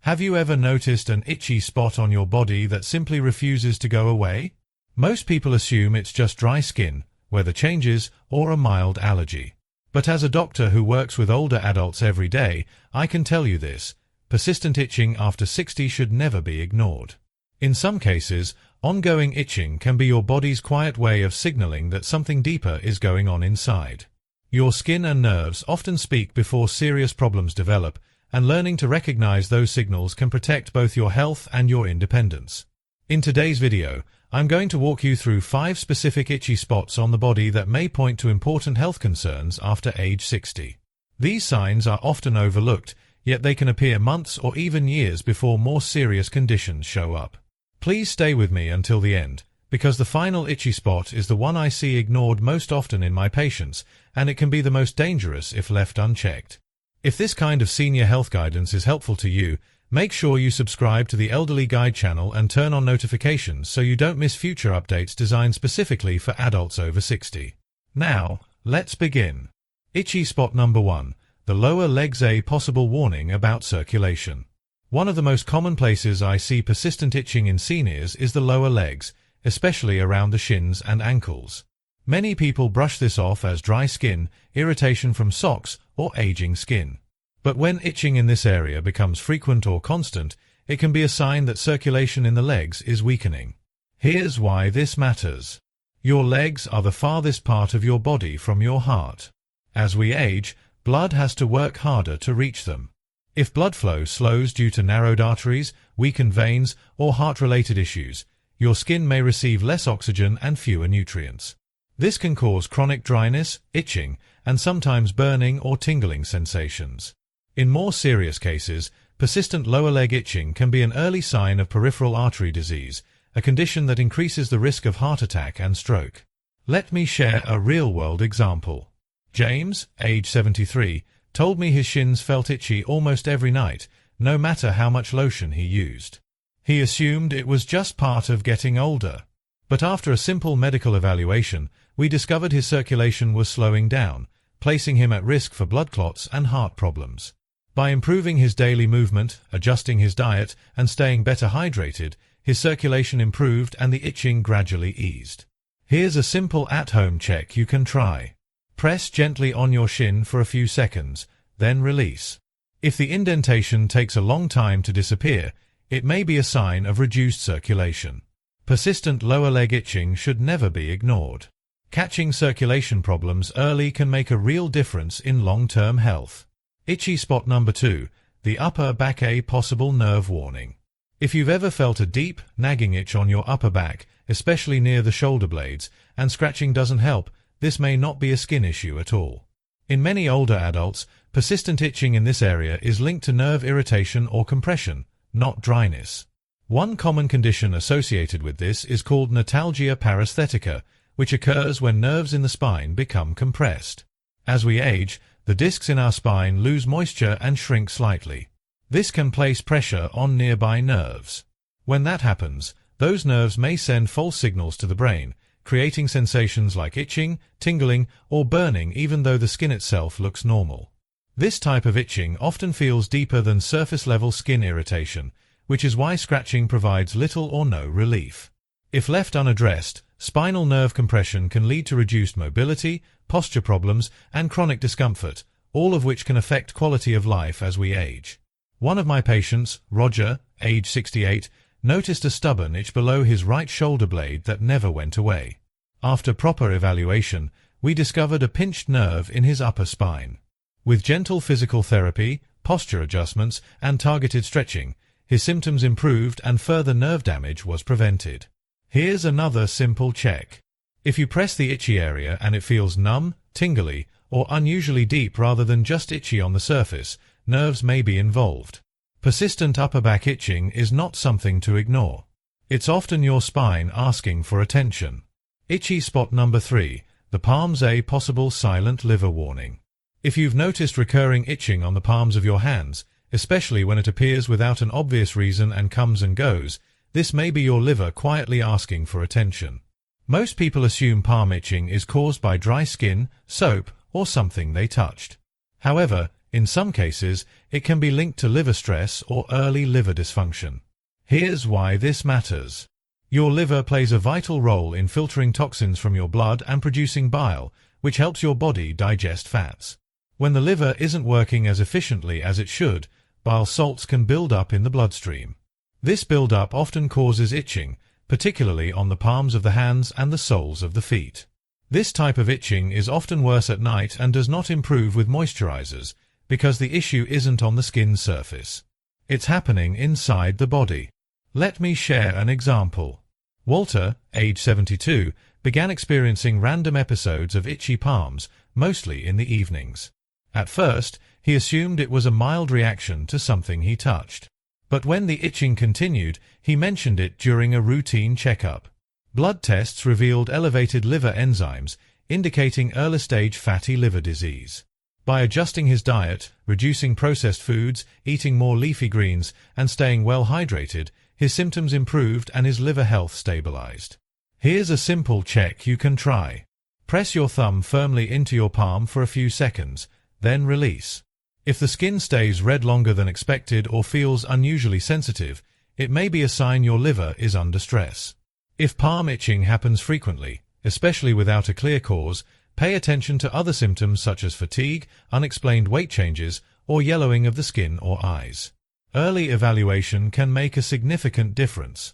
Have you ever noticed an itchy spot on your body that simply refuses to go away? Most people assume it's just dry skin, weather changes, or a mild allergy. But as a doctor who works with older adults every day, I can tell you this: persistent itching after 60 should never be ignored. In some cases, ongoing itching can be your body's quiet way of signaling that something deeper is going on inside. Your skin and nerves often speak before serious problems develop, and learning to recognize those signals can protect both your health and your independence. In today's video, I'm going to walk you through 5 specific itchy spots on the body that may point to important health concerns after age 60. These signs are often overlooked, yet they can appear months or even years before more serious conditions show up. Please stay with me until the end, because the final itchy spot is the one I see ignored most often in my patients, and it can be the most dangerous if left unchecked. If this kind of senior health guidance is helpful to you, make sure you subscribe to the Elderly Guide channel and turn on notifications so you don't miss future updates designed specifically for adults over 60. Now, let's begin. Itchy spot number 1. The lower legs. A possible warning about circulation. One of the most common places I see persistent itching in seniors is the lower legs, especially around the shins and ankles. Many people brush this off as dry skin, irritation from socks, or aging skin. But when itching in this area becomes frequent or constant, it can be a sign that circulation in the legs is weakening. Here's why this matters. Your legs are the farthest part of your body from your heart. As we age, blood has to work harder to reach them. If blood flow slows due to narrowed arteries, weakened veins, or heart-related issues, your skin may receive less oxygen and fewer nutrients. This can cause chronic dryness, itching, and sometimes burning or tingling sensations. In more serious cases, persistent lower leg itching can be an early sign of peripheral artery disease, a condition that increases the risk of heart attack and stroke. Let me share a real-world example. James, age 73, told me his shins felt itchy almost every night, no matter how much lotion he used. He assumed it was just part of getting older. But after a simple medical evaluation, we discovered his circulation was slowing down, placing him at risk for blood clots and heart problems. By improving his daily movement, adjusting his diet, and staying better hydrated, his circulation improved and the itching gradually eased. Here's a simple at-home check you can try. Press gently on your shin for a few seconds, then release. If the indentation takes a long time to disappear, it may be a sign of reduced circulation. Persistent lower leg itching should never be ignored. Catching circulation problems early can make a real difference in long-term health. Itchy spot number 2. The upper back. A possible nerve warning. If you've ever felt a deep, nagging itch on your upper back, especially near the shoulder blades, and scratching doesn't help, this may not be a skin issue at all. In many older adults, persistent itching in this area is linked to nerve irritation or compression, not dryness. One common condition associated with this is called notalgia paresthetica, which occurs when nerves in the spine become compressed. As we age, the discs in our spine lose moisture and shrink slightly. This can place pressure on nearby nerves. When that happens, those nerves may send false signals to the brain, creating sensations like itching, tingling, or burning even though the skin itself looks normal. This type of itching often feels deeper than surface-level skin irritation, which is why scratching provides little or no relief. If left unaddressed, spinal nerve compression can lead to reduced mobility, posture problems, and chronic discomfort, all of which can affect quality of life as we age. One of my patients, Roger, age 68, noticed a stubborn itch below his right shoulder blade that never went away. After proper evaluation, we discovered a pinched nerve in his upper spine. With gentle physical therapy, posture adjustments, and targeted stretching, his symptoms improved and further nerve damage was prevented. Here's another simple check. If you press the itchy area and it feels numb, tingly, or unusually deep rather than just itchy on the surface, nerves may be involved. Persistent upper back itching is not something to ignore. It's often your spine asking for attention. Itchy spot number 3. The palms. A possible silent liver warning. If you've noticed recurring itching on the palms of your hands, especially when it appears without an obvious reason and comes and goes, this may be your liver quietly asking for attention. Most people assume palm itching is caused by dry skin, soap, or something they touched. However, In some cases, it can be linked to liver stress or early liver dysfunction. Here's why this matters. Your liver plays a vital role in filtering toxins from your blood and producing bile, which helps your body digest fats. When the liver isn't working as efficiently as it should, bile salts can build up in the bloodstream. This buildup often causes itching, particularly on the palms of the hands and the soles of the feet. This type of itching is often worse at night and does not improve with moisturizers, because the issue isn't on the skin's surface. It's happening inside the body. Let me share an example. Walter, age 72, began experiencing random episodes of itchy palms, mostly in the evenings. At first, he assumed it was a mild reaction to something he touched. But when the itching continued, he mentioned it during a routine checkup. Blood tests revealed elevated liver enzymes, indicating early-stage fatty liver disease. By adjusting his diet, reducing processed foods, eating more leafy greens, and staying well hydrated, his symptoms improved and his liver health stabilized. Here's a simple check you can try. Press your thumb firmly into your palm for a few seconds, then release. If the skin stays red longer than expected or feels unusually sensitive, it may be a sign your liver is under stress. If palm itching happens frequently, especially without a clear cause, pay attention to other symptoms such as fatigue, unexplained weight changes, or yellowing of the skin or eyes. Early evaluation can make a significant difference.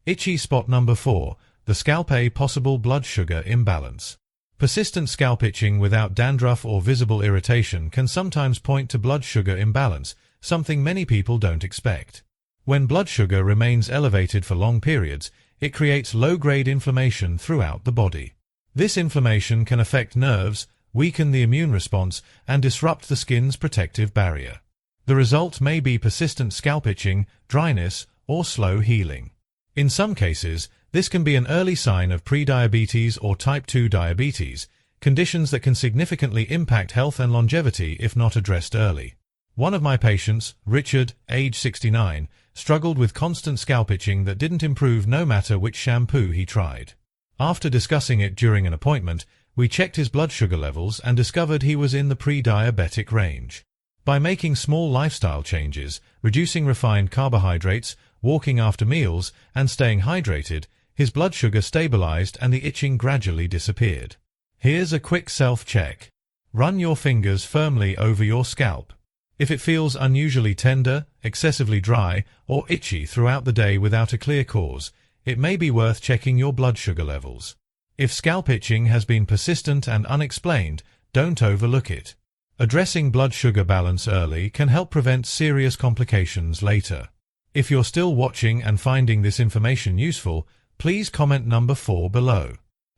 Itchy spot number 4, the scalp. A possible blood sugar imbalance. Persistent scalp itching without dandruff or visible irritation can sometimes point to blood sugar imbalance, something many people don't expect. When blood sugar remains elevated for long periods, it creates low-grade inflammation throughout the body. This inflammation can affect nerves, weaken the immune response, and disrupt the skin's protective barrier. The result may be persistent scalp itching, dryness, or slow healing. In some cases, this can be an early sign of prediabetes or type 2 diabetes, conditions that can significantly impact health and longevity if not addressed early. One of my patients, Richard, age 69, struggled with constant scalp itching that didn't improve no matter which shampoo he tried. After discussing it during an appointment, we checked his blood sugar levels and discovered he was in the pre-diabetic range. By making small lifestyle changes, reducing refined carbohydrates, walking after meals, and staying hydrated, his blood sugar stabilized and the itching gradually disappeared. Here's a quick self-check. Run your fingers firmly over your scalp. If it feels unusually tender, excessively dry, or itchy throughout the day without a clear cause, it may be worth checking your blood sugar levels. If scalp itching has been persistent and unexplained, don't overlook it. Addressing blood sugar balance early can help prevent serious complications later. If you're still watching and finding this information useful, please comment number 4 below.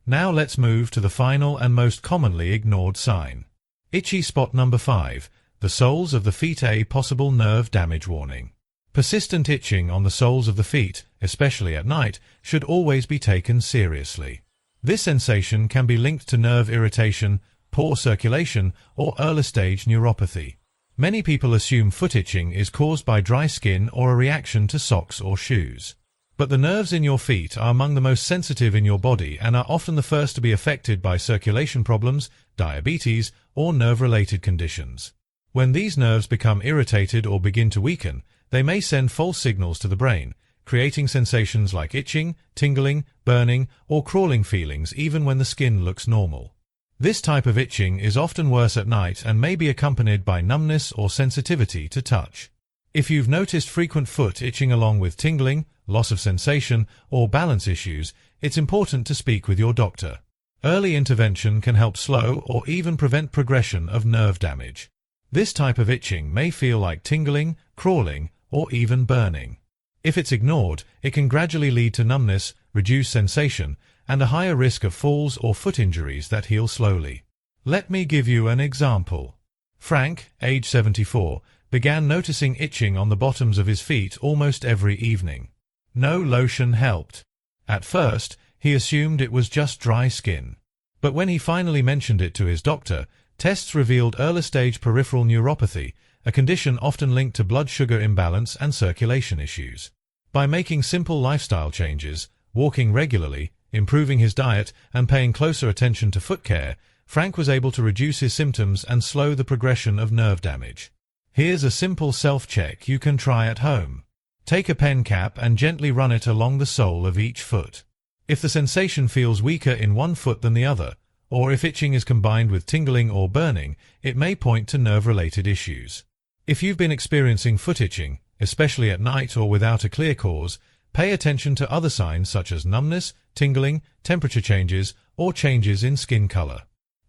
Now let's move to the final and most commonly ignored sign. Itchy spot number 5, the soles of the feet. A possible nerve damage warning. Persistent itching on the soles of the feet, especially at night, should always be taken seriously. This sensation can be linked to nerve irritation, poor circulation, or early-stage neuropathy. Many people assume foot itching is caused by dry skin or a reaction to socks or shoes. But the nerves in your feet are among the most sensitive in your body and are often the first to be affected by circulation problems, diabetes, or nerve-related conditions. When these nerves become irritated or begin to weaken, they may send false signals to the brain, creating sensations like itching, tingling, burning, or crawling feelings even when the skin looks normal. This type of itching is often worse at night and may be accompanied by numbness or sensitivity to touch. If you've noticed frequent foot itching along with tingling, loss of sensation, or balance issues, it's important to speak with your doctor. Early intervention can help slow or even prevent progression of nerve damage. This type of itching may feel like tingling, crawling, or even burning. If it's ignored, it can gradually lead to numbness, reduced sensation, and a higher risk of falls or foot injuries that heal slowly. Let me give you an example. Frank, age 74, began noticing itching on the bottoms of his feet almost every evening. No lotion helped. At first, he assumed it was just dry skin. But when he finally mentioned it to his doctor, tests revealed early-stage peripheral neuropathy, a condition often linked to blood sugar imbalance and circulation issues. By making simple lifestyle changes, walking regularly, improving his diet, and paying closer attention to foot care, Frank was able to reduce his symptoms and slow the progression of nerve damage. Here's a simple self-check you can try at home. Take a pen cap and gently run it along the sole of each foot. If the sensation feels weaker in one foot than the other, or if itching is combined with tingling or burning, it may point to nerve-related issues. If you've been experiencing foot itching, especially at night or without a clear cause, pay attention to other signs such as numbness, tingling, temperature changes, or changes in skin color.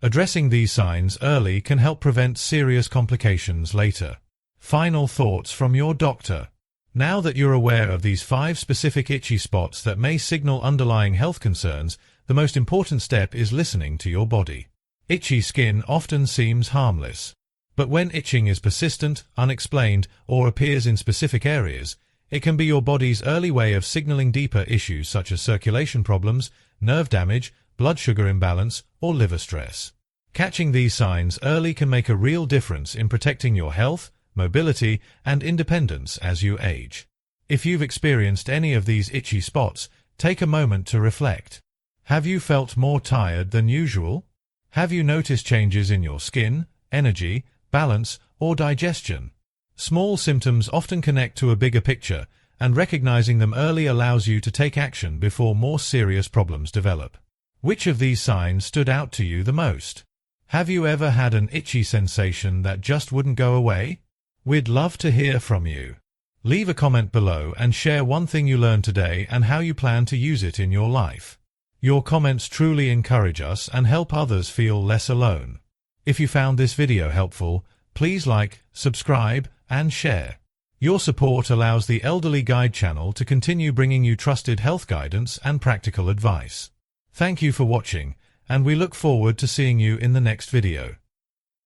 Addressing these signs early can help prevent serious complications later. Final thoughts from your doctor. Now that you're aware of these 5 specific itchy spots that may signal underlying health concerns, the most important step is listening to your body. Itchy skin often seems harmless. But when itching is persistent, unexplained, or appears in specific areas, it can be your body's early way of signaling deeper issues such as circulation problems, nerve damage, blood sugar imbalance, or liver stress. Catching these signs early can make a real difference in protecting your health, mobility, and independence as you age. If you've experienced any of these itchy spots, take a moment to reflect. Have you felt more tired than usual? Have you noticed changes in your skin, energy, balance, or digestion? Small symptoms often connect to a bigger picture, and recognizing them early allows you to take action before more serious problems develop. Which of these signs stood out to you the most? Have you ever had an itchy sensation that just wouldn't go away? We'd love to hear from you. Leave a comment below and share one thing you learned today and how you plan to use it in your life. Your comments truly encourage us and help others feel less alone. If you found this video helpful, please like, subscribe, and share. Your support allows the Elderly Guide channel to continue bringing you trusted health guidance and practical advice. Thank you for watching, and we look forward to seeing you in the next video.